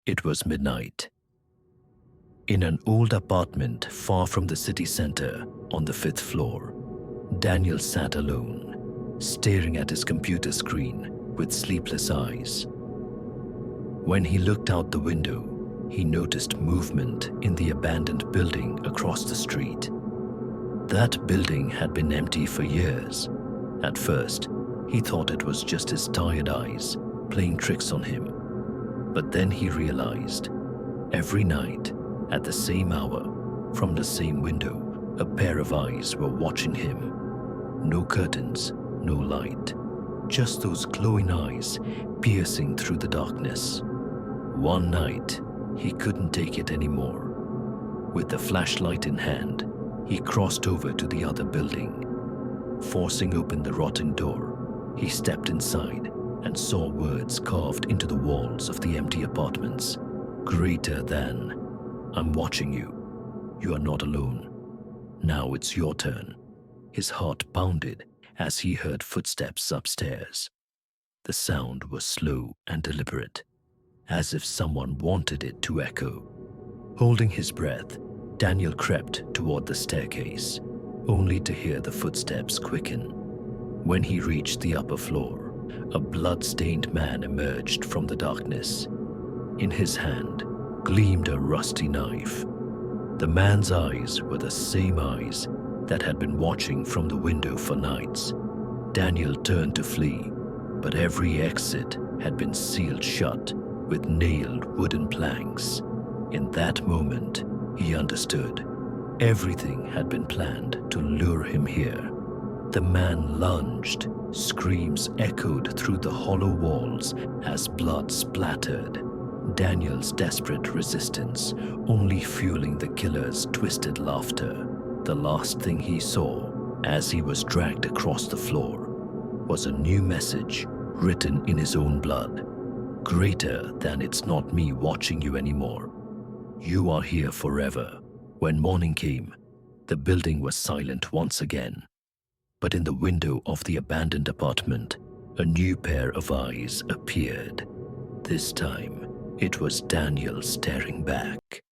It was midnight. In an old apartment far from the city center on the 5th floor, Daniel sat alone, staring at his computer screen with sleepless eyes. When he looked out the window, he noticed movement in the abandoned building across the street. That building had been empty for years. At first, he thought it was just his tired eyes playing tricks on him. But then he realized, every night, at the same hour, from the same window, a pair of eyes were watching him. No curtains, no light, just those glowing eyes piercing through the darkness. One night, he couldn't take it anymore. With the flashlight in hand, he crossed over to the other building. Forcing open the rotten door, he stepped inside and saw words carved into the walls of the empty apartments. Greater than, I'm watching you. You are not alone. Now it's your turn. His heart pounded as he heard footsteps upstairs. The sound was slow and deliberate, as if someone wanted it to echo. Holding his breath, Daniel crept toward the staircase, only to hear the footsteps quicken. When he reached the upper floor, a blood-stained man emerged from the darkness. In his hand gleamed a rusty knife. The man's eyes were the same eyes that had been watching from the window for nights. Daniel turned to flee, but every exit had been sealed shut with nailed wooden planks. In that moment, he understood. Everything had been planned to lure him here. The man lunged. Screams echoed through the hollow walls as blood splattered. Daniel's desperate resistance only fueling the killer's twisted laughter. The last thing he saw as he was dragged across the floor was a new message written in his own blood. Greater than it's not me watching you anymore. You are here forever. When morning came, the building was silent once again. But in the window of the abandoned apartment, a new pair of eyes appeared. This time, it was Daniel staring back.